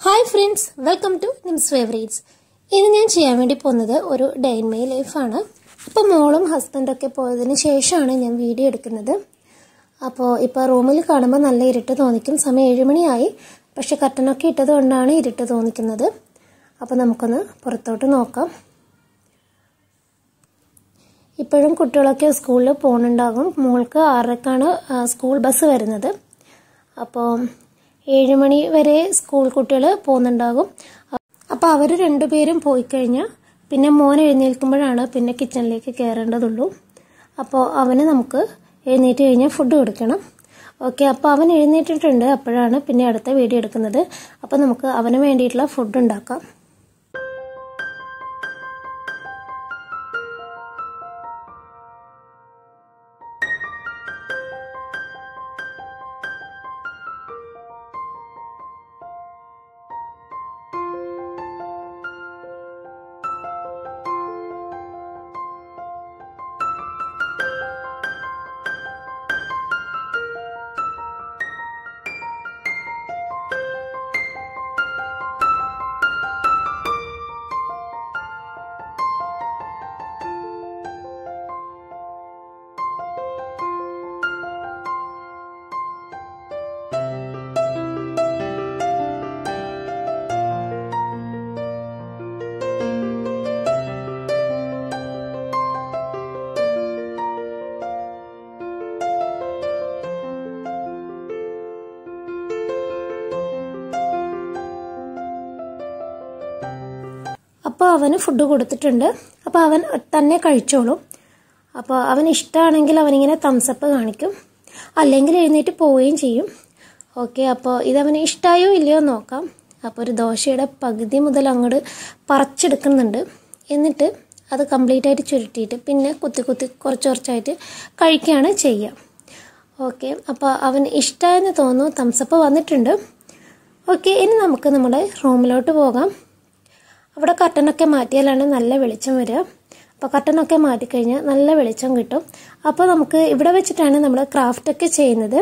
Hi friends, welcome to Nim's Favorites. ഇന്ന് ഞാൻ ചെയ്യാൻ വേണ്ടി പോകുന്നത് ഒരു ഡേ ഇൻ മൈ ലൈഫ് ആണ്. അപ്പോൾ മോളും ഹസ്ബൻഡും ഒക്കെ പോയതിന് ശേഷമാണ് ഞാൻ വീഡിയോ എടുക്കുന്നത്. അപ്പോൾ ഇപ്പോൾ റൂമിൽ കാണുമ്പോൾ നല്ല ഇരുട്ട് തോന്നിക്കും. സമയം 7 മണിയായി. പക്ഷേ കർട്ടനൊക്കെ ഇട്ടതുകൊണ്ടാണ് ഇരുട്ട് തോന്നിക്കുന്നത്. അപ്പോൾ നമുക്കൊന്ന് പുറത്തോട്ട് നോക്കാം. ഇപ്പോഴും കുട്ടികളൊക്കെ സ്കൂളിൽ പോകുന്നുണ്ടാകും. മോൾക്ക് 6:00ക്കാണ് സ്കൂൾ ബസ് വരുന്നത്. അപ്പോൾ 7 മണി വരെ സ്കൂൾ കുട്ടികൾ പോകുന്നുണ്ടാകും. അപ്പോൾ അവർ രണ്ടുപേരും പോയി കഴിഞ്ഞാൽ പിന്നെ മോൻ എഴുന്നേൽക്കുമ്പോഴാണ് പിന്നെ കിച്ചണിലേക്ക് കയറേണ്ടതുള്ളൂ. അപ്പോൾ അവന് നമുക്ക് എഴുന്നേറ്റ് കഴിഞ്ഞാൽ ഫുഡ് കൊടുക്കണം. ഓക്കെ, അപ്പോൾ അവൻ എഴുന്നേറ്റിട്ടുണ്ട്. അപ്പോഴാണ് പിന്നെ അടുത്ത വീഡിയോ എടുക്കുന്നത്. അപ്പോൾ നമുക്ക് അവന് വേണ്ടിയിട്ടുള്ള ഫുഡ് ഉണ്ടാക്കാം. അപ്പോൾ അവന് ഫുഡ് കൊടുത്തിട്ടുണ്ട്. അപ്പോൾ അവൻ തന്നെ കഴിച്ചോളും. അപ്പോൾ അവന് ഇഷ്ടമാണെങ്കിൽ അവനിങ്ങനെ തംസപ്പ് കാണിക്കും, അല്ലെങ്കിൽ എഴുന്നേറ്റ് പോവുകയും ചെയ്യും. ഓക്കെ, അപ്പോൾ ഇതവന് ഇഷ്ടമായോ ഇല്ലയോ നോക്കാം. അപ്പോൾ ഒരു ദോശയുടെ പകുതി മുതൽ അങ്ങോട്ട് പറിച്ചെടുക്കുന്നുണ്ട്. എന്നിട്ട് അത് കംപ്ലീറ്റ് ആയിട്ട് ചുരുട്ടിയിട്ട് പിന്നെ കുത്തി കുറച്ച് കുറച്ചായിട്ട് കഴിക്കുകയാണ് ചെയ്യുക. ഓക്കെ, അപ്പോൾ അവന് ഇഷ്ടമായെന്ന് തോന്നുന്നു. തംസപ്പ് വന്നിട്ടുണ്ട്. ഓക്കെ, ഇനി നമുക്ക് നമ്മുടെ റൂമിലോട്ട് പോകാം. അവിടെ കർട്ടനൊക്കെ മാറ്റിയാലാണ് നല്ല വെളിച്ചം വരിക. അപ്പോൾ കർട്ടനൊക്കെ മാറ്റിക്കഴിഞ്ഞാൽ നല്ല വെളിച്ചം കിട്ടും. അപ്പോൾ നമുക്ക് ഇവിടെ വെച്ചിട്ടാണ് നമ്മൾ ക്രാഫ്റ്റൊക്കെ ചെയ്യുന്നത്.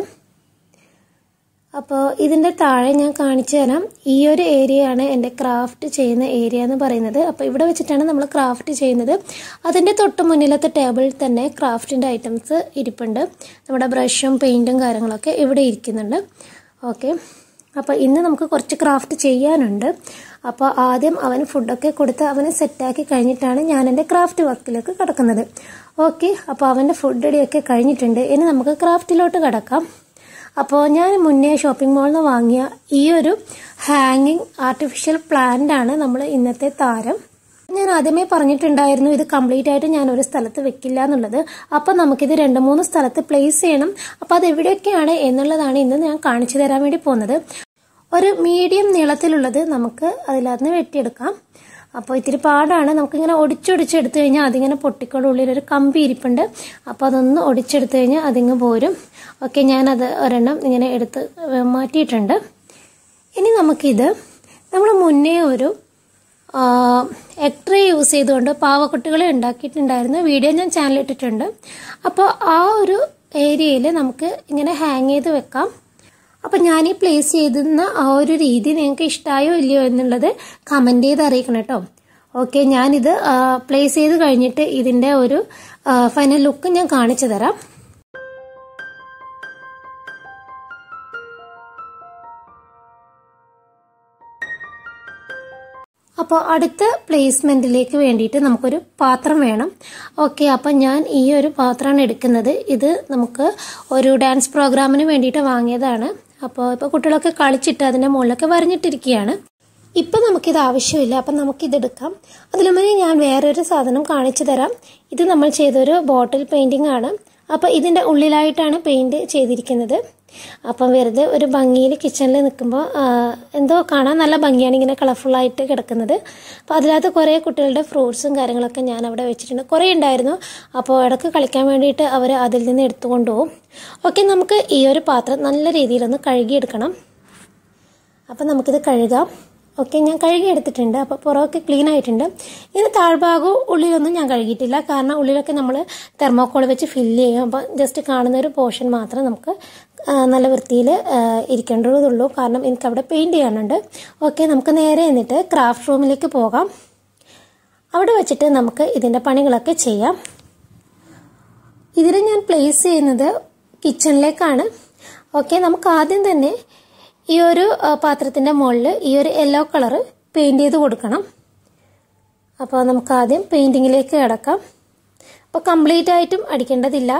അപ്പോൾ ഇതിൻ്റെ താഴെ ഞാൻ കാണിച്ചു തരാം. ഈ ഒരു ഏരിയയാണ് എൻ്റെ ക്രാഫ്റ്റ് ചെയ്യുന്ന ഏരിയ എന്ന് പറയുന്നത്. അപ്പോൾ ഇവിടെ വെച്ചിട്ടാണ് നമ്മൾ ക്രാഫ്റ്റ് ചെയ്യുന്നത്. അതിൻ്റെ തൊട്ട് മുന്നിലത്തെ ടേബിളിൽ തന്നെ ക്രാഫ്റ്റിൻ്റെ ഐറ്റംസ് ഇരിപ്പുണ്ട്. നമ്മുടെ ബ്രഷും പെയിൻറ്റും കാര്യങ്ങളൊക്കെ ഇവിടെ ഇരിക്കുന്നുണ്ട്. ഓക്കെ, അപ്പോൾ ഇന്ന് നമുക്ക് കുറച്ച് ക്രാഫ്റ്റ് ചെയ്യാനുണ്ട്. അപ്പോൾ ആദ്യം അവന് ഫുഡൊക്കെ കൊടുത്ത് അവനെ സെറ്റാക്കി കഴിഞ്ഞിട്ടാണ് ഞാൻ എൻ്റെ ക്രാഫ്റ്റ് വർക്കിലേക്ക് കിടക്കുന്നത്. ഓക്കെ, അപ്പോൾ അവൻ്റെ ഫുഡ് റെഡിയൊക്കെ കഴിഞ്ഞിട്ടുണ്ട്. ഇനി നമുക്ക് ക്രാഫ്റ്റിലോട്ട് കിടക്കാം. അപ്പോൾ ഞാൻ മുന്നേ ഷോപ്പിംഗ് മാളിൽ നിന്ന് വാങ്ങിയ ഈ ഒരു ഹാങ്ങിങ് ആർട്ടിഫിഷ്യൽ പ്ലാന്റ് ആണ് നമ്മൾ ഇന്നത്തെ താരം. ഞാൻ ആദ്യമേ പറഞ്ഞിട്ടുണ്ടായിരുന്നു ഇത് കംപ്ലീറ്റ് ആയിട്ട് ഞാൻ ഒരു സ്ഥലത്ത് വെക്കില്ല എന്നുള്ളത്. അപ്പോൾ നമുക്കിത് 2-3 സ്ഥലത്ത് പ്ലേസ് ചെയ്യണം. അപ്പോൾ അത് എവിടെയൊക്കെയാണ് എന്നുള്ളതാണ് ഇന്ന് ഞാൻ കാണിച്ചു തരാൻ വേണ്ടി പോകുന്നത്. ഒരു മീഡിയം നീളത്തിലുള്ളത് നമുക്ക് അതിനകത്ത് വെട്ടിയെടുക്കാം. അപ്പോൾ ഇത്തിരി പാടാണ്. നമുക്കിങ്ങനെ ഒടിച്ചൊടിച്ചെടുത്തു കഴിഞ്ഞാൽ അതിങ്ങനെ പൊട്ടിക്കോളും. ഉള്ളിലൊരു കമ്പി ഇരിപ്പുണ്ട്. അപ്പോൾ അതൊന്ന് ഒടിച്ചെടുത്തു കഴിഞ്ഞാൽ അതിങ്ങ് പോരും. ഓക്കെ, ഞാനത് ഒരെണ്ണം ഇങ്ങനെ എടുത്ത് മാറ്റിയിട്ടുണ്ട്. ഇനി നമുക്കിത് നമ്മൾ മുന്നേ ഒരു എഗ് ട്രേ യൂസ് ചെയ്തുകൊണ്ട് പാവക്കുട്ടികളെ ഉണ്ടാക്കിയിട്ടുണ്ടായിരുന്നു. വീഡിയോ ഞാൻ ചാനലിട്ടിട്ടുണ്ട്. അപ്പോൾ ആ ഒരു ഏരിയയിൽ നമുക്ക് ഇങ്ങനെ ഹാങ് ചെയ്ത് വെക്കാം. അപ്പം ഞാൻ ഈ പ്ലേസ് ചെയ്തുന്ന ആ ഒരു രീതി നിങ്ങൾക്ക് ഇഷ്ടമായോ ഇല്ലയോ എന്നുള്ളത് കമൻറ്റ് ചെയ്ത് അറിയിക്കണം കേട്ടോ. ഓക്കെ, ഞാനിത് പ്ലേസ് ചെയ്ത് കഴിഞ്ഞിട്ട് ഇതിൻ്റെ ഒരു ഫൈനൽ ലുക്ക് ഞാൻ കാണിച്ചു തരാം. അപ്പോൾ അടുത്ത പ്ലേസ്മെന്റിലേക്ക് വേണ്ടിയിട്ട് നമുക്കൊരു പാത്രം വേണം. ഓക്കെ, അപ്പം ഞാൻ ഈ ഒരു പാത്രമാണ് എടുക്കുന്നത്. ഇത് നമുക്ക് ഒരു ഡാൻസ് പ്രോഗ്രാമിന് വേണ്ടിയിട്ട് വാങ്ങിയതാണ്. അപ്പോൾ ഇപ്പോൾ കുട്ടികളൊക്കെ കളിച്ചിട്ട് അതിൻ്റെ മുകളിലൊക്കെ വരഞ്ഞിട്ടിരിക്കുകയാണ്. ഇപ്പം നമുക്കിത് ആവശ്യമില്ല. അപ്പം നമുക്കിതെടുക്കാം. അതിനു മുന്നേ ഞാൻ വേറൊരു സാധനം കാണിച്ചു തരാം. ഇത് നമ്മൾ ചെയ്തൊരു ബോട്ടിൽ പെയിൻറ്റിംഗ് ആണ്. അപ്പോൾ ഇതിൻ്റെ ഉള്ളിലായിട്ടാണ് പെയിൻറ് ചെയ്തിരിക്കുന്നത്. അപ്പം വെറുതെ ഒരു ഭംഗിയിൽ കിച്ചണിൽ നിൽക്കുമ്പോൾ എന്തോ കാണാൻ നല്ല ഭംഗിയാണ് ഇങ്ങനെ കളർഫുള്ളായിട്ട് കിടക്കുന്നത്. അപ്പോൾ അതിനകത്ത് കുറേ കുട്ടികളുടെ ഫ്രൂട്ട്സും കാര്യങ്ങളൊക്കെ ഞാൻ അവിടെ വെച്ചിട്ടുണ്ട്. കുറേ ഉണ്ടായിരുന്നു. അപ്പോൾ ഇടയ്ക്ക് കളിക്കാൻ വേണ്ടിയിട്ട് അവർ അതിൽ നിന്ന് എടുത്തുകൊണ്ട് പോകും. ഓക്കെ, നമുക്ക് ഈ ഒരു പാത്രം നല്ല രീതിയിലൊന്ന് കഴുകിയെടുക്കണം. അപ്പം നമുക്കിത് കഴുകാം. ഓക്കെ, ഞാൻ കഴുകി എടുത്തിട്ടുണ്ട്. അപ്പോൾ പുറമൊക്കെ ക്ലീൻ ആയിട്ടുണ്ട്. ഇങ്ങനെ താഴ്ഭാഗവും ഉള്ളിലൊന്നും ഞാൻ കഴുകിയിട്ടില്ല. കാരണം ഉള്ളിലൊക്കെ നമ്മൾ തെർമോക്കോൾ വെച്ച് ഫില്ല് ചെയ്യും. അപ്പോൾ ജസ്റ്റ് കാണുന്ന ഒരു പോർഷൻ മാത്രം നമുക്ക് നല്ല വൃത്തിയിൽ ഇരിക്കേണ്ടതുള്ളൂ, കാരണം എനിക്കവിടെ പെയിൻറ് ചെയ്യാനുണ്ട്. ഓക്കെ, നമുക്ക് നേരെ എന്നിട്ട് ക്രാഫ്റ്റ് റൂമിലേക്ക് പോകാം. അവിടെ വെച്ചിട്ട് നമുക്ക് ഇതിൻ്റെ പണികളൊക്കെ ചെയ്യാം. ഇതിന് ഞാൻ പ്ലേസ് ചെയ്യുന്നത് കിച്ചണിലേക്കാണ്. ഓക്കെ, നമുക്ക് ആദ്യം തന്നെ ഈ ഒരു പാത്രത്തിൻ്റെ മുകളിൽ ഈ ഒരു യെല്ലോ കളർ പെയിൻറ് ചെയ്ത് കൊടുക്കണം. അപ്പോൾ നമുക്ക് ആദ്യം പെയിൻറ്റിങ്ങിലേക്ക് കിടക്കാം. അപ്പോൾ കംപ്ലീറ്റ് ആയിട്ടും അടിക്കേണ്ടതില്ല.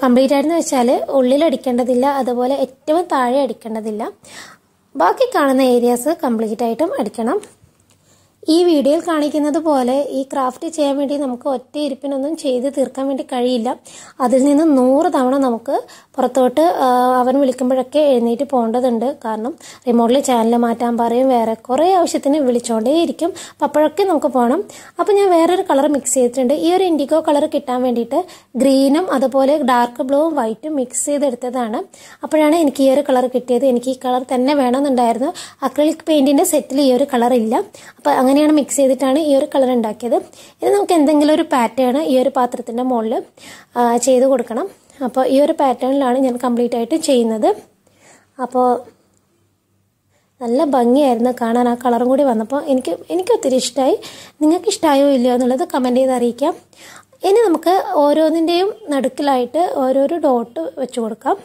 കംപ്ലീറ്റ് ആയിട്ടെന്ന് വെച്ചാൽ ഉള്ളിൽ അടിക്കേണ്ടതില്ല, അതുപോലെ ഏറ്റവും താഴെ അടിക്കേണ്ടതില്ല. ബാക്കി കാണുന്ന ഏരിയാസ് കംപ്ലീറ്റ് ആയിട്ടും അടിക്കണം. ഈ വീഡിയോയിൽ കാണിക്കുന്നത് പോലെ ഈ ക്രാഫ്റ്റ് ചെയ്യാൻ വേണ്ടി നമുക്ക് ഒറ്റ ഇരിപ്പിനൊന്നും ചെയ്ത് തീർക്കാൻ വേണ്ടി കഴിയില്ല. അതിൽ നിന്ന് 100 തവണ നമുക്ക് പുറത്തോട്ട് അവൻ വിളിക്കുമ്പോഴൊക്കെ എഴുന്നേറ്റ് പോകേണ്ടതുണ്ട്. കാരണം റിമോട്ടിൽ ചാനൽ മാറ്റാൻ പറയും, വേറെ കുറേ ആവശ്യത്തിന് വിളിച്ചുകൊണ്ടേയിരിക്കും. അപ്പം അപ്പോഴൊക്കെ നമുക്ക് പോകണം. അപ്പം ഞാൻ വേറൊരു കളർ മിക്സ് ചെയ്തിട്ടുണ്ട്. ഈ ഒരു ഇൻഡിഗോ കളർ കിട്ടാൻ വേണ്ടിയിട്ട് ഗ്രീനും അതുപോലെ ഡാർക്ക് ബ്ലൂവും വൈറ്റും മിക്സ് ചെയ്തെടുത്തതാണ്. അപ്പോഴാണ് എനിക്ക് ഈ ഒരു കളർ കിട്ടിയത്. എനിക്ക് ഈ കളർ തന്നെ വേണമെന്നുണ്ടായിരുന്നു. അക്രിലിക് പെയിൻറ്റിൻ്റെ സെറ്റിൽ ഈ ഒരു കളർ ഇല്ല. അപ്പോൾ അങ്ങനെയാണ് മിക്സ് ചെയ്തിട്ടാണ് ഈ ഒരു കളർ ഉണ്ടാക്കിയത്. ഇത് നമുക്ക് എന്തെങ്കിലും ഒരു പാറ്റേൺ ഈ ഒരു പാത്രത്തിൻ്റെ മുകളിൽ ചെയ്ത് കൊടുക്കണം. അപ്പോൾ ഈ ഒരു പാറ്റേണിലാണ് ഞാൻ കംപ്ലീറ്റ് ആയിട്ട് ചെയ്യുന്നത്. അപ്പോൾ നല്ല ഭംഗിയായിരുന്നു കാണാൻ. ആ കളറും കൂടി വന്നപ്പോൾ എനിക്ക് ഒത്തിരി ഇഷ്ടമായി. നിങ്ങൾക്ക് ഇഷ്ടമായോ ഇല്ലയോ എന്നുള്ളത് കമൻറ്റ് ചെയ്ത് അറിയിക്കാം. ഇനി നമുക്ക് ഓരോന്നിൻ്റെയും നടുക്കിലായിട്ട് ഓരോരോ ഡോട്ട് വെച്ച് കൊടുക്കാം.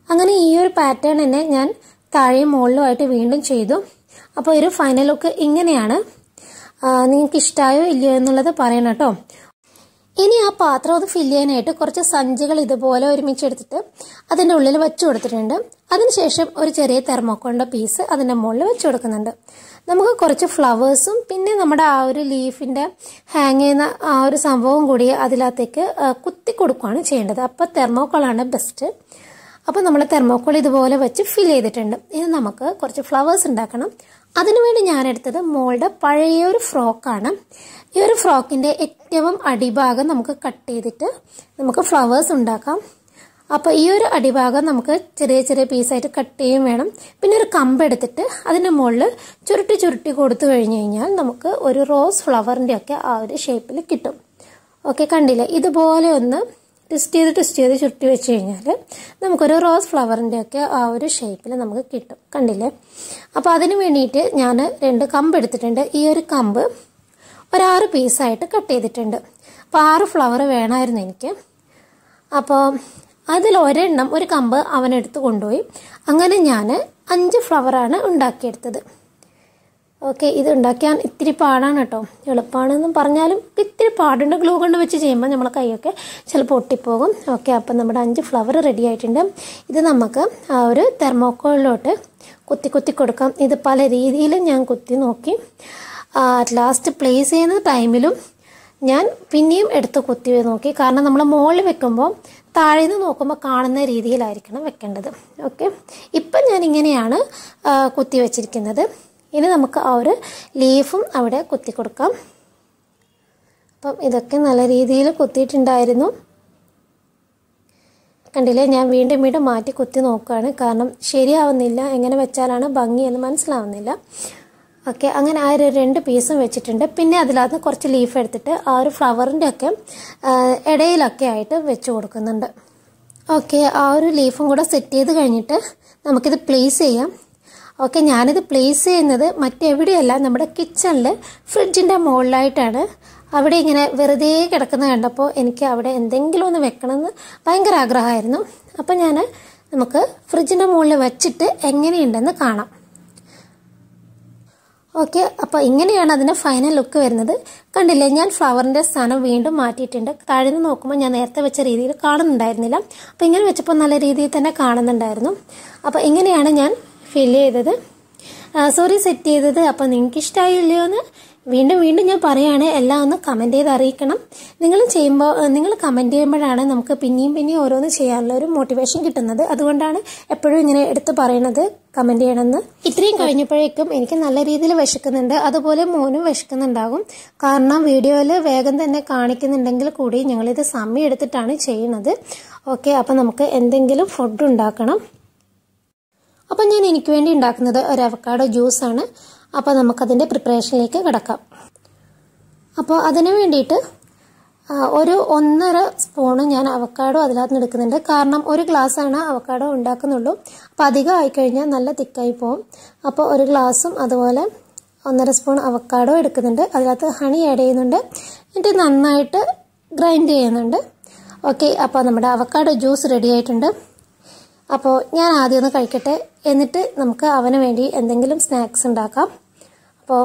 അങ്ങനെ ഈ ഒരു പാറ്റേൺ തന്നെ ഞാൻ താഴെയും മുകളിലുമായിട്ട് വീണ്ടും ചെയ്തു. അപ്പോൾ ഒരു ഫൈനൽ ലുക്ക് ഇങ്ങനെയാണ്. നിങ്ങൾക്ക് ഇഷ്ടമായോ ഇല്ലയോ എന്നുള്ളത് പറയണം കേട്ടോ. ഇനി ആ പാത്രം അത് ഫില്ല് ചെയ്യാനായിട്ട് കുറച്ച് സഞ്ചികൾ ഇതുപോലെ ഒരുമിച്ചെടുത്തിട്ട് അതിൻ്റെ ഉള്ളിൽ വെച്ച് കൊടുത്തിട്ടുണ്ട്. അതിനുശേഷം ഒരു ചെറിയ തെർമോക്കോളിൻ്റെ പീസ് അതിൻ്റെ മുകളിൽ വെച്ച് കൊടുക്കുന്നുണ്ട്. നമുക്ക് കുറച്ച് ഫ്ലവേഴ്സും പിന്നെ നമ്മുടെ ആ ഒരു ലീഫിൻ്റെ ഹാങ് ചെയ്യുന്ന ആ ഒരു സംഭവം കൂടി അതിനകത്തേക്ക് കുത്തി കൊടുക്കുകയാണ് ചെയ്യേണ്ടത്. അപ്പോൾ തെർമോക്കോളാണ് ബെസ്റ്റ്. അപ്പോൾ നമ്മൾ തെർമോക്കോൾ ഇതുപോലെ വെച്ച് ഫിൽ ചെയ്തിട്ടുണ്ട്. ഇനി നമുക്ക് കുറച്ച് ഫ്ലവേഴ്സ് ഉണ്ടാക്കണം. അതിനുവേണ്ടി ഞാൻ എടുത്തത് മോളുടെ പഴയ ഒരു ഫ്രോക്കാണ്. ഈ ഒരു ഫ്രോക്കിൻ്റെ ഏറ്റവും അടിഭാഗം നമുക്ക് കട്ട് ചെയ്തിട്ട് നമുക്ക് ഫ്ലവേഴ്സ് ഉണ്ടാക്കാം. അപ്പോൾ ഈ ഒരു അടിഭാഗം നമുക്ക് ചെറിയ ചെറിയ പീസായിട്ട് കട്ട് ചെയ്യും വേണം. പിന്നെ ഒരു കമ്പ് എടുത്തിട്ട് അതിൻ്റെ മുകളിൽ ചുരുട്ടി കൊടുത്തു കഴിഞ്ഞ് കഴിഞ്ഞാൽ നമുക്ക് ഒരു റോസ് ഫ്ലവറിൻ്റെ ഒക്കെ ആ ഒരു ഷേപ്പിൽ കിട്ടും. ഓക്കെ, കണ്ടില്ലേ? ഇതുപോലെ ഒന്ന് ട്വിസ്റ്റ് ചെയ്ത് ചുരുട്ടി വെച്ച് കഴിഞ്ഞാൽ നമുക്കൊരു റോസ് ഫ്ലവറിൻ്റെ ഒക്കെ ആ ഒരു ഷേപ്പിൽ നമുക്ക് കിട്ടും. കണ്ടില്ലേ? അപ്പോൾ അതിന് വേണ്ടിയിട്ട് ഞാൻ 2 കമ്പ് എടുത്തിട്ടുണ്ട്. ഈ ഒരു കമ്പ് ഒരു 6 പീസായിട്ട് കട്ട് ചെയ്തിട്ടുണ്ട്. അപ്പോൾ 6 ഫ്ലവർ വേണമായിരുന്നു എനിക്ക്. അപ്പോൾ അതിൽ ഒരെണ്ണം ഒരു കമ്പ് അവനെടുത്ത് കൊണ്ടുപോയി. അങ്ങനെ ഞാൻ 5 ഫ്ലവറാണ് ഉണ്ടാക്കിയെടുത്തത്. ഓക്കെ, ഇത് ഉണ്ടാക്കാൻ ഇത്തിരി പാടാണ് കേട്ടോ. എളുപ്പമാണെന്നും പറഞ്ഞാലും ഇത്തിരി പാടുണ്ട്. ഗ്ലൂ കൊണ്ട് വെച്ച് ചെയ്യുമ്പോൾ നമ്മളെ കൈയൊക്കെ ചിലപ്പോൾ ഒട്ടിപ്പോകും. ഓക്കെ, അപ്പം നമ്മുടെ 5 ഫ്ലവർ റെഡി ആയിട്ടുണ്ട്. ഇത് നമുക്ക് ആ ഒരു തെർമോക്കോളിലോട്ട് കുത്തി കൊടുക്കാം. ഇത് പല രീതിയിലും ഞാൻ കുത്തി നോക്കി. ലാസ്റ്റ് പ്ലേസ് ചെയ്യുന്ന ടൈമിലും ഞാൻ പിന്നെയും എടുത്ത് കുത്തി നോക്കി. കാരണം നമ്മൾ മുകളിൽ വെക്കുമ്പോൾ താഴെ നിന്ന് നോക്കുമ്പോൾ കാണുന്ന രീതിയിലായിരിക്കണം വെക്കേണ്ടത്. ഓക്കെ, ഇപ്പം ഞാൻ ഇങ്ങനെയാണ് കുത്തി വെച്ചിരിക്കുന്നത്. ഇനി നമുക്ക് ആ ഒരു ലീഫും അവിടെ കുത്തി കൊടുക്കാം. അപ്പം ഇതൊക്കെ നല്ല രീതിയിൽ കുത്തിയിട്ടുണ്ടായിരുന്നു. കണ്ടില്ലേ? ഞാൻ വീണ്ടും മാറ്റി കുത്തി നോക്കുകയാണ്. കാരണം ശരിയാവുന്നില്ല. എങ്ങനെ വെച്ചാലാണ് ഭംഗി എന്ന് മനസ്സിലാവുന്നില്ല. ഓക്കെ, അങ്ങനെ ആ ഒരു 2 പീസും വെച്ചിട്ടുണ്ട്. പിന്നെ അതിനകത്ത് കുറച്ച് ലീഫ് എടുത്തിട്ട് ആ ഒരു ഫ്ലവറിൻ്റെ ഒക്കെ ഇടയിലൊക്കെ ആയിട്ട് വെച്ച് കൊടുക്കുന്നുണ്ട്. ഓക്കെ, ആ ഒരു ലീഫും കൂടെ സെറ്റ് ചെയ്ത് കഴിഞ്ഞിട്ട് നമുക്കിത് പ്ലേസ് ചെയ്യാം. ഓക്കെ, ഞാനിത് പ്ലേസ് ചെയ്യുന്നത് മറ്റെവിടെയല്ല, നമ്മുടെ കിച്ചണിൽ ഫ്രിഡ്ജിൻ്റെ മുകളിലായിട്ടാണ്. അവിടെ ഇങ്ങനെ വെറുതെ കിടക്കുന്ന കണ്ടപ്പോൾ എനിക്ക് അവിടെ എന്തെങ്കിലും ഒന്ന് വെക്കണമെന്ന് ഭയങ്കര ആഗ്രഹമായിരുന്നു. അപ്പം നമുക്ക് ഫ്രിഡ്ജിൻ്റെ മുകളിൽ വെച്ചിട്ട് എങ്ങനെയുണ്ടെന്ന് കാണാം. ഓക്കെ, അപ്പോൾ ഇങ്ങനെയാണ് അതിൻ്റെ ഫൈനൽ ലുക്ക് വരുന്നത്. കണ്ടില്ലേ? ഞാൻ ഫ്ലവറിൻ്റെ സ്ഥാനം വീണ്ടും മാറ്റിയിട്ടുണ്ട്. താഴെ നിന്ന് നോക്കുമ്പോൾ ഞാൻ നേരത്തെ വെച്ച രീതിയിൽ കാണുന്നുണ്ടായിരുന്നില്ല. അപ്പോൾ ഇങ്ങനെ വെച്ചപ്പോൾ നല്ല രീതിയിൽ തന്നെ കാണുന്നുണ്ടായിരുന്നു. അപ്പോൾ ഇങ്ങനെയാണ് ഞാൻ സെറ്റ് ചെയ്തത്. അപ്പോൾ നിങ്ങൾക്ക് ഇഷ്ടമായില്ലയോ എന്ന് വീണ്ടും ഞാൻ പറയുകയാണ്. എല്ലാം ഒന്ന് കമൻറ്റ് ചെയ്ത് അറിയിക്കണം. നിങ്ങൾ കമൻറ്റ് ചെയ്യുമ്പോഴാണ് നമുക്ക് പിന്നെയും ഓരോന്ന് ചെയ്യാനുള്ള ഒരു മോട്ടിവേഷൻ കിട്ടുന്നത്. അതുകൊണ്ടാണ് എപ്പോഴും ഇങ്ങനെ എടുത്ത് പറയണത് കമൻറ്റ് ചെയ്യണമെന്ന്. ഇത്രയും കഴിഞ്ഞപ്പോഴേക്കും എനിക്ക് നല്ല രീതിയിൽ വിശക്കുന്നുണ്ട്. അതുപോലെ മോനും വിശക്കുന്നുണ്ടാകും. കാരണം വീഡിയോയിൽ വേഗം തന്നെ കാണിക്കുന്നുണ്ടെങ്കിൽ കൂടി ഞങ്ങളിത് സമയം എടുത്തിട്ടാണ് ചെയ്യുന്നത്. ഓക്കെ, അപ്പോൾ നമുക്ക് എന്തെങ്കിലും ഫുഡ് ഉണ്ടാക്കണം. അപ്പം ഞാൻ എനിക്ക് വേണ്ടി ഉണ്ടാക്കുന്നത് ഒരു അവക്കാഡോ ജ്യൂസാണ്. അപ്പോൾ നമുക്കതിൻ്റെ പ്രിപ്പറേഷനിലേക്ക് കിടക്കാം. അപ്പോൾ അതിന് വേണ്ടിയിട്ട് ഒരു 1.5 സ്പൂണ് ഞാൻ അവക്കാഡോ അതിനകത്ത് എടുക്കുന്നുണ്ട്. കാരണം ഒരു ഗ്ലാസ്സാണ് അവക്കാഡോ ഉണ്ടാക്കുന്നുള്ളൂ. അപ്പോൾ അധികം ആയിക്കഴിഞ്ഞാൽ നല്ല തിക്കായി പോകും. അപ്പോൾ ഒരു ഗ്ലാസും അതുപോലെ 1.5 സ്പൂൺ അവക്കാഡോ എടുക്കുന്നുണ്ട്. അതിനകത്ത് ഹണി ആഡ് ചെയ്യുന്നുണ്ട്. എന്നിട്ട് നന്നായിട്ട് ഗ്രൈൻഡ് ചെയ്യുന്നുണ്ട്. ഓക്കെ, അപ്പോൾ നമ്മുടെ അവക്കാഡോ ജ്യൂസ് റെഡി ആയിട്ടുണ്ട്. അപ്പോൾ ഞാൻ ആദ്യം ഒന്ന് കഴിക്കട്ടെ, എന്നിട്ട് നമുക്ക് അവന് വേണ്ടി എന്തെങ്കിലും സ്നാക്സ് ഉണ്ടാക്കാം. അപ്പോൾ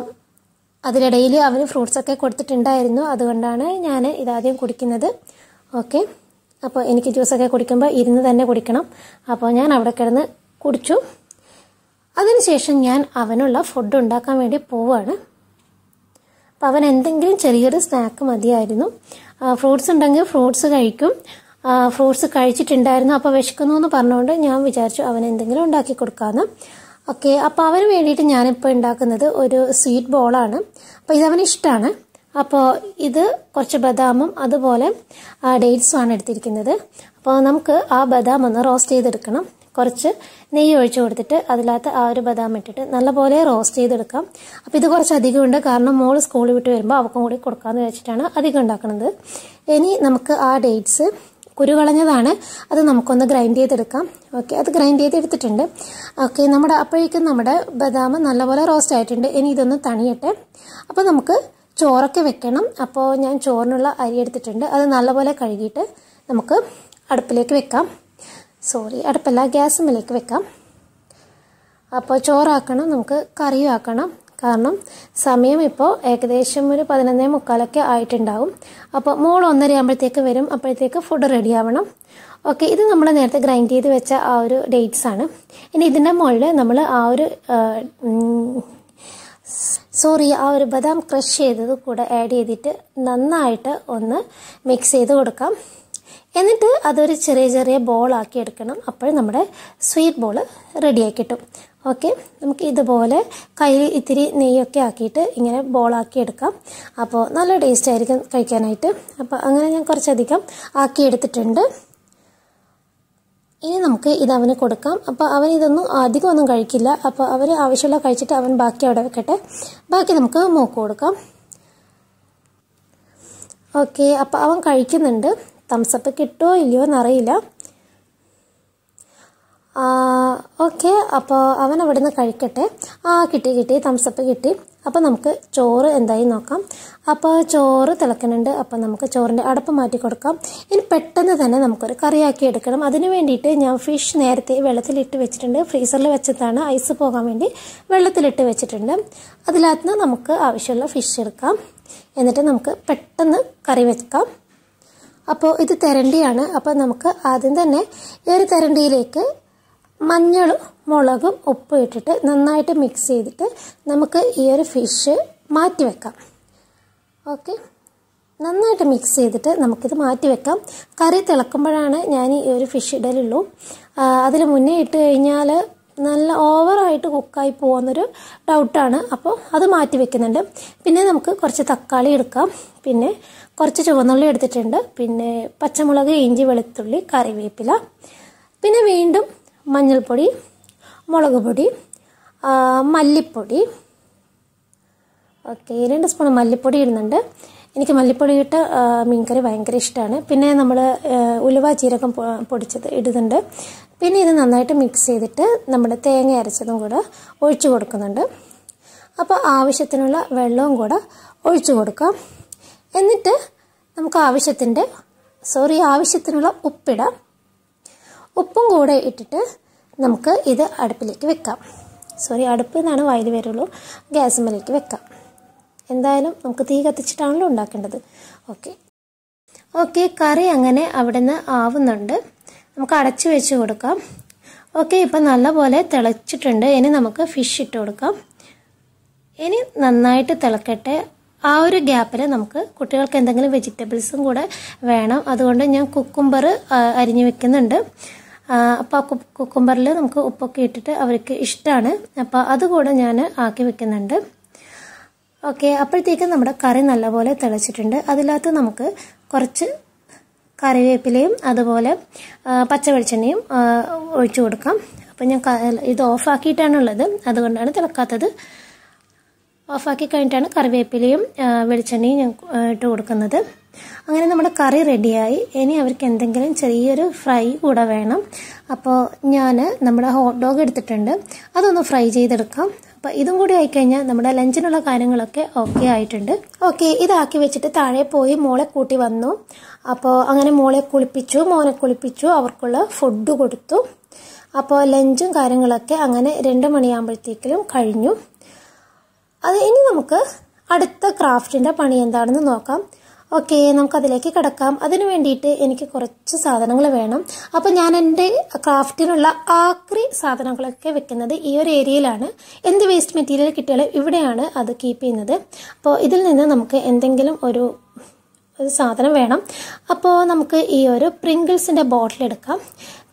അതിനിടയിൽ അവന് ഫ്രൂട്ട്സൊക്കെ കൊടുത്തിട്ടുണ്ടായിരുന്നു, അതുകൊണ്ടാണ് ഞാൻ ഇതാദ്യം കുടിക്കുന്നത്. ഓക്കെ, അപ്പോൾ എനിക്ക് ജ്യൂസൊക്കെ കുടിക്കുമ്പോൾ ഇരുന്ന് തന്നെ കുടിക്കണം. അപ്പോൾ ഞാൻ അവിടെ കിടന്ന് കുടിച്ചു. അതിനുശേഷം ഞാൻ അവനുള്ള ഫുഡ് ഉണ്ടാക്കാൻ വേണ്ടി പോവുകയാണ്. അപ്പോൾ അവൻ എന്തെങ്കിലും ചെറിയൊരു സ്നാക്ക് മതിയായിരുന്നു. ഫ്രൂട്ട്സ് ഉണ്ടെങ്കിൽ ഫ്രൂട്ട്സ് കഴിക്കും. ഫ്രൂട്ട്സ് കഴിച്ചിട്ടുണ്ടായിരുന്നു. അപ്പോൾ വിശക്കുന്നു എന്ന് പറഞ്ഞുകൊണ്ട് ഞാൻ വിചാരിച്ചു അവൻ എന്തെങ്കിലും ഉണ്ടാക്കി കൊടുക്കാമെന്ന്. ഓക്കെ, അപ്പോൾ അവന് വേണ്ടിയിട്ട് ഞാനിപ്പോൾ ഉണ്ടാക്കുന്നത് ഒരു സ്വീറ്റ് ബോളാണ്. അപ്പോൾ ഇതവന് ഇഷ്ടമാണ്. അപ്പോൾ ഇത് കുറച്ച് ബദാമും അതുപോലെ ഡേറ്റ്സുമാണ് എടുത്തിരിക്കുന്നത്. അപ്പോൾ നമുക്ക് ആ ബദാം ഒന്ന് റോസ്റ്റ് ചെയ്തെടുക്കണം. കുറച്ച് നെയ്യ് ഒഴിച്ചു കൊടുത്തിട്ട് അതിനകത്ത് ആ ഒരു ബദാം ഇട്ടിട്ട് നല്ലപോലെ റോസ്റ്റ് ചെയ്തെടുക്കാം. അപ്പോൾ ഇത് കുറച്ച് അധികം ഉണ്ട്, കാരണം മോള് സ്കൂളിൽ വിട്ട് വരുമ്പോൾ അവൾക്കും കൂടി കൊടുക്കാമെന്ന് വെച്ചിട്ടാണ് അധികം ഉണ്ടാക്കുന്നത്. ഇനി നമുക്ക് ആ ഡേറ്റ്സ് കുരുകളഞ്ഞതാണ്, അത് നമുക്കൊന്ന് ഗ്രൈൻഡ് ചെയ്തെടുക്കാം. ഓക്കെ, അത് ഗ്രൈൻഡ് ചെയ്തെടുത്തിട്ടുണ്ട്. ഓക്കെ, അപ്പോഴേക്കും നമ്മുടെ ബദാം നല്ലപോലെ റോസ്റ്റ് ആയിട്ടുണ്ട്. ഇനി ഇതൊന്ന് തണിയട്ടെ. അപ്പോൾ നമുക്ക് ചോറൊക്കെ വെക്കണം. അപ്പോൾ ഞാൻ ചോറിനുള്ള അരി എടുത്തിട്ടുണ്ട്. അത് നല്ലപോലെ കഴുകിയിട്ട് നമുക്ക് അടുപ്പിലേക്ക് വെക്കാം. അടുപ്പല്ല, ഗ്യാസിലേക്ക് വെക്കാം. അപ്പോൾ ചോറാക്കണം, നമുക്ക് കറിയും ആക്കണം. കാരണം സമയം ഇപ്പോൾ ഏകദേശം ഒരു 11:45 ആയിട്ടുണ്ടാവും. അപ്പോൾ മോൾ 1:30 ആകുമ്പോഴത്തേക്ക് വരും. അപ്പോഴത്തേക്ക് ഫുഡ് റെഡി ആവണം. ഓക്കെ, ഇത് നമ്മൾ നേരത്തെ ഗ്രൈൻഡ് ചെയ്ത് വെച്ച ആ ഒരു ഡേറ്റ്സ് ആണ്. ഇനി ഇതിൻ്റെ മുകളിൽ നമ്മൾ ആ ഒരു ബദാം ക്രഷ് ചെയ്തത് കൂടെ ആഡ് ചെയ്തിട്ട് നന്നായിട്ട് ഒന്ന് മിക്സ് ചെയ്ത് കൊടുക്കാം. എന്നിട്ട് അതൊരു ചെറിയ ചെറിയ ബോളാക്കി എടുക്കണം. അപ്പോൾ നമ്മുടെ സ്വീറ്റ് ബോൾ റെഡിയാക്കി കിട്ടും. ഓക്കെ, നമുക്ക് ഇതുപോലെ കയ്യിൽ ഇത്തിരി നെയ്യൊക്കെ ആക്കിയിട്ട് ഇങ്ങനെ ബോളാക്കി എടുക്കാം. അപ്പോൾ നല്ല ടേസ്റ്റ് ആയിരിക്കും കഴിക്കാനായിട്ട്. അപ്പോൾ അങ്ങനെ ഞാൻ കുറച്ചധികം ആക്കി എടുത്തിട്ടുണ്ട്. ഇനി നമുക്ക് ഇത് അവന് കൊടുക്കാം. അപ്പോൾ അവൻ ഇതൊന്നും അധികമൊന്നും കഴിക്കില്ല. അപ്പോൾ അവന് ആവശ്യമുള്ള കഴിച്ചിട്ട് അവൻ ബാക്കി അവിടെ വെക്കട്ടെ. ബാക്കി നമുക്ക് മോക്ക് കൊടുക്കാം. ഓക്കെ, അപ്പോൾ അവൻ കഴിക്കുന്നുണ്ട്. തംസപ്പ് കിട്ടുമോ ഇല്ലയോ എന്നറിയില്ല. ഓക്കെ, അപ്പോൾ അവൻ അവിടെ നിന്ന് കഴിക്കട്ടെ. കിട്ടി തംസപ്പ് കിട്ടി. അപ്പോൾ നമുക്ക് ചോറ് എന്തായി നോക്കാം. അപ്പോൾ ചോറ് തിളക്കുന്നുണ്ട്. അപ്പോൾ നമുക്ക് ചോറിൻ്റെ അടപ്പ് മാറ്റി കൊടുക്കാം. ഇനി പെട്ടെന്ന് തന്നെ നമുക്കൊരു കറിയാക്കി എടുക്കണം. അതിന് വേണ്ടിയിട്ട് ഞാൻ ഫിഷ് നേരത്തെ വെള്ളത്തിലിട്ട് വെച്ചിട്ടുണ്ട്. ഫ്രീസറിൽ വെച്ചതാണ്, ഐസ് പോകാൻ വേണ്ടി വെള്ളത്തിലിട്ട് വെച്ചിട്ടുണ്ട്. അതിനകത്ത് നമുക്ക് ആവശ്യമുള്ള ഫിഷ് എടുക്കാം. എന്നിട്ട് നമുക്ക് പെട്ടെന്ന് കറി വെക്കാം. അപ്പോൾ ഇത് തെരണ്ടിയാണ്. അപ്പോൾ നമുക്ക് ആദ്യം തന്നെ ഈ ഒരു തെരണ്ടിയിലേക്ക് മഞ്ഞളും മുളകും ഉപ്പും ഇട്ടിട്ട് നന്നായിട്ട് മിക്സ് ചെയ്തിട്ട് നമുക്ക് ഈ ഒരു ഫിഷ് മാറ്റി വെക്കാം. ഓക്കെ, നന്നായിട്ട് മിക്സ് ചെയ്തിട്ട് നമുക്കിത് മാറ്റി വെക്കാം. കറി തിളക്കുമ്പോഴാണ് ഞാൻ ഈ ഒരു ഫിഷ് ഇടലുള്ളൂ. അതിൽ മുന്നേ ഇട്ട് കഴിഞ്ഞാൽ നല്ല ഓവറായിട്ട് കുക്കായി പോകുന്നൊരു ഡൗട്ടാണ്. അപ്പോൾ അത് മാറ്റി വെക്കുന്നുണ്ട്. പിന്നെ നമുക്ക് കുറച്ച് തക്കാളി എടുക്കാം. പിന്നെ കുറച്ച് ചുവന്നുള്ളി എടുത്തിട്ടുണ്ട്. പിന്നെ പച്ചമുളക്, ഇഞ്ചി, വെളുത്തുള്ളി, കറിവേപ്പില, പിന്നെ വീണ്ടും മഞ്ഞൾപ്പൊടി, മുളക് പൊടി, മല്ലിപ്പൊടി. ഓക്കെ, 2 സ്പൂൺ മല്ലിപ്പൊടി ഇടുന്നുണ്ട്. എനിക്ക് മല്ലിപ്പൊടി ഇട്ട മീൻകറി ഭയങ്കര ഇഷ്ടമാണ്. പിന്നെ നമ്മൾ ഉലുവ ജീരകം പൊടിച്ചത് ഇടുന്നുണ്ട്. പിന്നെ ഇത് നന്നായിട്ട് മിക്സ് ചെയ്തിട്ട് നമ്മുടെ തേങ്ങ അരച്ചതും കൂടെ ഒഴിച്ചു കൊടുക്കുന്നുണ്ട്. അപ്പോൾ ആവശ്യത്തിനുള്ള വെള്ളവും കൂടെ ഒഴിച്ചു കൊടുക്കാം. എന്നിട്ട് നമുക്ക് ആവശ്യത്തിനുള്ള ഉപ്പിടാം. ഉപ്പും കൂടെ ഇട്ടിട്ട് നമുക്ക് ഇത് അടുപ്പിലേക്ക് വെക്കാം. അടുപ്പിൽ നിന്നാണ് വായിൽ വരുള്ളൂ. ഗ്യാസിലേക്ക് വെക്കാം. എന്തായാലും നമുക്ക് തീ കത്തിച്ചിട്ടാണല്ലോ ഉണ്ടാക്കേണ്ടത്. ഓക്കെ, കറി അങ്ങനെ അവിടെ നിന്ന് ആവുന്നുണ്ട്. നമുക്ക് അടച്ചു വെച്ച് കൊടുക്കാം. ഓക്കെ, ഇപ്പം നല്ലപോലെ തിളച്ചിട്ടുണ്ട്. ഇനി നമുക്ക് ഫിഷ് ഇട്ട് കൊടുക്കാം. ഇനി നന്നായിട്ട് തിളക്കട്ടെ. ആ ഒരു ഗ്യാപ്പിൽ നമുക്ക് കുട്ടികൾക്ക് എന്തെങ്കിലും വെജിറ്റബിൾസും കൂടെ വേണം. അതുകൊണ്ട് ഞാൻ കുക്കുംബർ അരിഞ്ഞു വെക്കുന്നുണ്ട്. അപ്പോൾ ആ കുക്കുംബറിൽ നമുക്ക് ഉപ്പൊക്കെ ഇട്ടിട്ട് അവർക്ക് ഇഷ്ടമാണ്. അപ്പോൾ അതുകൂടെ ഞാൻ ആക്കി വെക്കുന്നുണ്ട്. ഓക്കെ, അപ്പോഴത്തേക്കും നമ്മുടെ കറി നല്ലപോലെ തിളച്ചിട്ടുണ്ട്. അതിനകത്ത് നമുക്ക് കുറച്ച് കറിവേപ്പിലയും അതുപോലെ പച്ച വെളിച്ചെണ്ണയും ഒഴിച്ചു കൊടുക്കാം. അപ്പം ഞാൻ ഇത് ഓഫാക്കിയിട്ടാണുള്ളത്, അതുകൊണ്ടാണ് തിളക്കാത്തത്. ഓഫാക്കി കഴിഞ്ഞിട്ടാണ് കറിവേപ്പിലയും വെളിച്ചെണ്ണയും ഞാൻ ഇട്ട് കൊടുക്കുന്നത്. അങ്ങനെ നമ്മുടെ കറി റെഡിയായി. ഇനി അവർക്ക് എന്തെങ്കിലും ചെറിയൊരു ഫ്രൈ കൂടെ വേണം. അപ്പോൾ ഞാൻ നമ്മുടെ ഹോട്ട് ഡോഗ് എടുത്തിട്ടുണ്ട്, അതൊന്ന് ഫ്രൈ ചെയ്തെടുക്കാം. അപ്പോൾ ഇതും കൂടി ആയിക്കഴിഞ്ഞാൽ നമ്മുടെ ലഞ്ചിനുള്ള കാര്യങ്ങളൊക്കെ ഓക്കെ ആയിട്ടുണ്ട്. ഓക്കെ, ഇതാക്കി വെച്ചിട്ട് താഴെ പോയി മോളെ കൂട്ടി വന്നു. അപ്പോൾ അങ്ങനെ മോളെ കുളിപ്പിച്ചു, മോനെ കുളിപ്പിച്ചു, അവർക്കുള്ള ഫുഡ് കൊടുത്തു. അപ്പോൾ ലഞ്ചും കാര്യങ്ങളൊക്കെ അങ്ങനെ 2 മണിയാകുമ്പോഴത്തേക്കും കഴിഞ്ഞു. അത് ഇനി നമുക്ക് അടുത്ത ക്രാഫ്റ്റിൻ്റെ പണി എന്താണെന്ന് നോക്കാം. ഓക്കെ, നമുക്കതിലേക്ക് കിടക്കാം. അതിനു വേണ്ടിയിട്ട് എനിക്ക് കുറച്ച് സാധനങ്ങൾ വേണം. അപ്പോൾ ഞാൻ എൻ്റെ ക്രാഫ്റ്റിനുള്ള ആക്രി സാധനങ്ങളൊക്കെ വെക്കുന്നത് ഈ ഒരു ഏരിയയിലാണ്. എന്ത് വേസ്റ്റ് മെറ്റീരിയൽ കിട്ടിയാലും ഇവിടെയാണ് അത് കീപ്പ് ചെയ്യുന്നത്. അപ്പോൾ ഇതിൽ നിന്ന് നമുക്ക് എന്തെങ്കിലും ഒരു സാധനം വേണം. അപ്പോൾ നമുക്ക് ഈ ഒരു പ്രിങ്കിൾസിൻ്റെ ബോട്ടിൽ എടുക്കാം.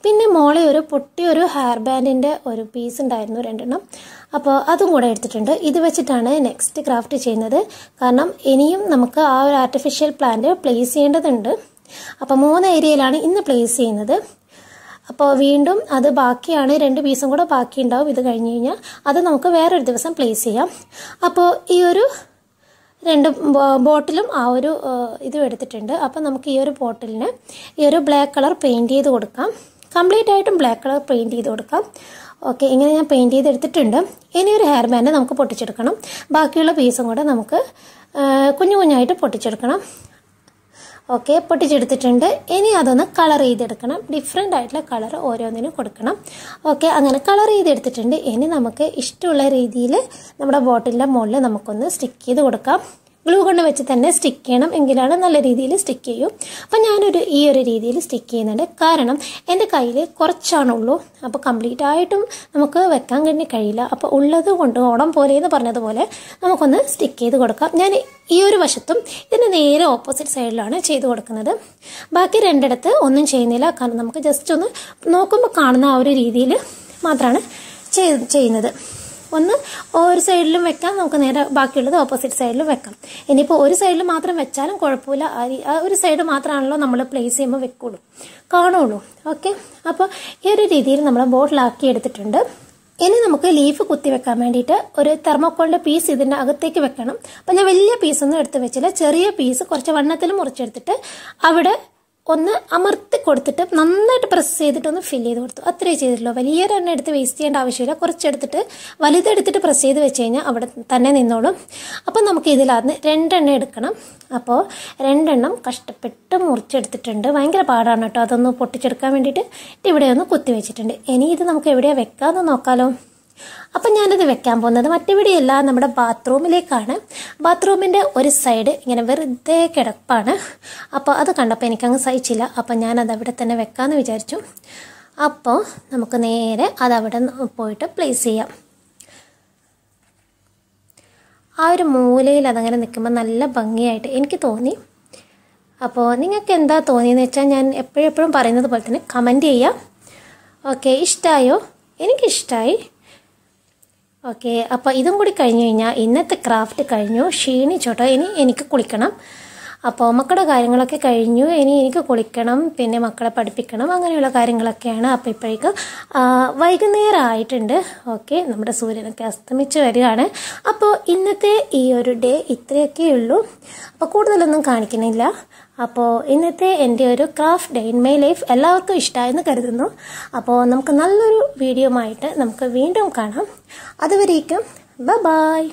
പിന്നെ മോളെ ഒരു പൊട്ടിയൊരു ഹെയർ ബാൻഡിൻ്റെ ഒരു പീസ് ഉണ്ടായിരുന്നു, 2 എണ്ണം. അപ്പോൾ അതും കൂടെ എടുത്തിട്ടുണ്ട്. ഇത് വെച്ചിട്ടാണ് നെക്സ്റ്റ് ക്രാഫ്റ്റ് ചെയ്യുന്നത്. കാരണം ഇനിയും നമുക്ക് ആ ഒരു ആർട്ടിഫിഷ്യൽ പ്ലാന്റ് പ്ലേസ് ചെയ്യേണ്ടതുണ്ട്. അപ്പോൾ 3 ഏരിയയിലാണ് ഇന്ന് പ്ലേസ് ചെയ്യുന്നത്. അപ്പോൾ വീണ്ടും അത് ബാക്കിയാണ്, 2 പീസും കൂടെ ബാക്കിയുണ്ടാവും. ഇത് കഴിഞ്ഞ് കഴിഞ്ഞാൽ അത് നമുക്ക് വേറൊരു ദിവസം പ്ലേസ് ചെയ്യാം. അപ്പോൾ ഈ ഒരു 2 ബോട്ടിലും ആ ഒരു ഇതും എടുത്തിട്ടുണ്ട്. അപ്പോൾ നമുക്ക് ഈ ഒരു ബോട്ടിലിന് ഈ ഒരു ബ്ലാക്ക് കളർ പെയിൻറ്റ് ചെയ്ത് കൊടുക്കാം. കംപ്ലീറ്റ് ആയിട്ടും ബ്ലാക്ക് കളർ പെയിൻറ്റ് ചെയ്ത് കൊടുക്കാം. ഓക്കെ, ഇങ്ങനെ ഞാൻ പെയിൻറ്റ് ചെയ്തെടുത്തിട്ടുണ്ട്. ഇനി ഒരു ഹെയർ ബാൻഡ് നമുക്ക് പൊട്ടിച്ചെടുക്കണം. ബാക്കിയുള്ള പീസും കൂടെ നമുക്ക് കുഞ്ഞു കുഞ്ഞായിട്ട് പൊട്ടിച്ചെടുക്കണം. ഓക്കെ, പൊട്ടിച്ചെടുത്തിട്ടുണ്ട്. ഇനി അതൊന്ന് കളർ ചെയ്തെടുക്കണം. ഡിഫറെൻ്റ് ആയിട്ടുള്ള കളർ ഓരോന്നിനും കൊടുക്കണം. ഓക്കെ, അങ്ങനെ കളർ ചെയ്തെടുത്തിട്ടുണ്ട്. ഇനി നമുക്ക് ഇഷ്ടമുള്ള രീതിയിൽ നമ്മുടെ ബോട്ടിലിൻ്റെ മുകളിൽ നമുക്കൊന്ന് സ്റ്റിക്ക് ചെയ്ത് കൊടുക്കാം. ഗ്ലൂ കൊണ്ട് വെച്ച് തന്നെ സ്റ്റിക്ക് ചെയ്യണം, എങ്കിലാണ് നല്ല രീതിയിൽ സ്റ്റിക്ക് ചെയ്യും. അപ്പം ഈ ഒരു രീതിയിൽ സ്റ്റിക്ക് ചെയ്യുന്നുണ്ട്. കാരണം എൻ്റെ കയ്യിൽ കുറച്ചാണുള്ളൂ. അപ്പോൾ കംപ്ലീറ്റ് ആയിട്ടും നമുക്ക് വെക്കാൻ തന്നെ കഴിയില്ല. അപ്പോൾ ഉള്ളത് കൊണ്ട് ഓണം പോലെ എന്ന് പറഞ്ഞതുപോലെ നമുക്കൊന്ന് സ്റ്റിക്ക് ചെയ്ത് കൊടുക്കാം. ഞാൻ ഈ ഒരു വശത്തും ഇതിന് നേരെ ഓപ്പോസിറ്റ് സൈഡിലാണ് ചെയ്ത് കൊടുക്കുന്നത്. ബാക്കി 2 ഒന്നും ചെയ്യുന്നില്ല. കാരണം നമുക്ക് ജസ്റ്റ് ഒന്ന് നോക്കുമ്പോൾ കാണുന്ന ആ ഒരു രീതിയിൽ മാത്രമാണ് ചെയ്യുന്നത്. ഒന്ന് ഒരു സൈഡിലും വെക്കാം, നമുക്ക് നേരെ ബാക്കിയുള്ളത് ഓപ്പോസിറ്റ് സൈഡിലും വെക്കാം. ഇനിയിപ്പോൾ ഒരു സൈഡിൽ മാത്രം വെച്ചാലും കുഴപ്പമില്ല. ആ ഒരു സൈഡ് മാത്രമാണല്ലോ നമ്മൾ പ്ലേസ് ചെയ്യുമ്പോൾ കാണുള്ളൂ. ഓക്കെ, അപ്പോൾ ഈ ഒരു രീതിയിൽ നമ്മൾ ബോട്ടിലാക്കി എടുത്തിട്ടുണ്ട്. ഇനി നമുക്ക് ലീഫ് കുത്തി വെക്കാൻ വേണ്ടിയിട്ട് ഒരു തെർമോക്കോളിൻ്റെ പീസ് ഇതിൻ്റെ അകത്തേക്ക് വെക്കണം. അപ്പം ഞാൻ വലിയ പീസൊന്നും എടുത്ത് വെച്ചില്ല, ചെറിയ പീസ് കുറച്ച് വണ്ണത്തിൽ മുറിച്ചെടുത്തിട്ട് അവിടെ ഒന്ന് അമർത്തി കൊടുത്തിട്ട് നന്നായിട്ട് പ്രസ് ചെയ്തിട്ടൊന്ന് ഫില്ല് ചെയ്ത് കൊടുത്തു. അത്രേ ചെയ്തിട്ടുള്ളൂ. വലിയൊരെണ്ണം എടുത്ത് വേസ്റ്റ് ചെയ്യേണ്ട ആവശ്യമില്ല. കുറച്ചെടുത്തിട്ട് വലുതെടുത്തിട്ട് പ്രസ് ചെയ്ത് വെച്ച് കഴിഞ്ഞാൽ അവിടെ തന്നെ നിന്നോളും. അപ്പം നമുക്ക് ഇതിലാദ്യം 2 എണ്ണം എടുക്കണം. അപ്പോൾ 2 എണ്ണം കഷ്ടപ്പെട്ട് മുറിച്ചെടുത്തിട്ടുണ്ട്. ഭയങ്കര പാടാണ് കേട്ടോ അതൊന്ന് പൊട്ടിച്ചെടുക്കാൻ വേണ്ടിയിട്ട്. ഇവിടെ ഒന്ന് കുത്തി വെച്ചിട്ടുണ്ട്. ഇനി ഇത് നമുക്ക് എവിടെയാണ് വെക്കാമെന്ന് നോക്കാമല്ലോ. അപ്പം ഞാനിത് വെക്കാൻ പോകുന്നത് മറ്റെവിടെയല്ല, നമ്മുടെ ബാത്റൂമിലേക്കാണ്. ബാത്റൂമിൻ്റെ ഒരു സൈഡ് ഇങ്ങനെ വെറുതെ കിടപ്പാണ്. അപ്പോൾ അത് കണ്ടപ്പോൾ എനിക്കങ്ങ് സഹിച്ചില്ല. അപ്പം ഞാനത് അവിടെ തന്നെ വെക്കാമെന്ന് വിചാരിച്ചു. അപ്പോൾ നമുക്ക് നേരെ അതവിടെ പോയിട്ട് പ്ലേസ് ചെയ്യാം. ആ ഒരു മൂലയിൽ അതങ്ങനെ നിൽക്കുമ്പോൾ നല്ല ഭംഗിയായിട്ട് എനിക്ക് തോന്നി. അപ്പോൾ നിങ്ങൾക്ക് എന്താ തോന്നിയെന്ന് വെച്ചാൽ ഞാൻ എപ്പോഴും പറയുന്നത് പോലെ തന്നെ കമൻറ്റ് ചെയ്യാം. ഓക്കെ, ഇഷ്ടമായോ? എനിക്കിഷ്ടമായി. ഓക്കെ, അപ്പോൾ ഇതും കൂടി കഴിഞ്ഞ് കഴിഞ്ഞാൽ ഇന്നത്തെ ക്രാഫ്റ്റ് കഴിഞ്ഞു. ക്ഷീണിച്ചോട്ടോ. ഇനി എനിക്ക് കുളിക്കണം. അപ്പോൾ മക്കളുടെ കാര്യങ്ങളൊക്കെ കഴിഞ്ഞു. ഇനി എനിക്ക് കുളിക്കണം, പിന്നെ മക്കളെ പഠിപ്പിക്കണം, അങ്ങനെയുള്ള കാര്യങ്ങളൊക്കെയാണ്. അപ്പോൾ ഇപ്പോഴേക്ക് വൈകുന്നേരം ആയിട്ടുണ്ട്. ഓക്കെ, നമ്മുടെ സൂര്യനൊക്കെ അസ്തമിച്ച് വരികയാണ്. അപ്പോൾ ഇന്നത്തെ ഈ ഒരു ഡേ ഇത്രയൊക്കെ ഉള്ളൂ. അപ്പോൾ കൂടുതലൊന്നും കാണിക്കുന്നില്ല. അപ്പോൾ ഇന്നത്തെ എൻ്റെ ഒരു craft day in my life എല്ലാവർക്കും ഇഷ്ടമായെന്ന് കരുതുന്നു. അപ്പോൾ നമുക്ക് നല്ലൊരു വീഡിയോ ആയിട്ട് നമുക്ക് വീണ്ടും കാണാം. അതുവരേക്കും ബൈ.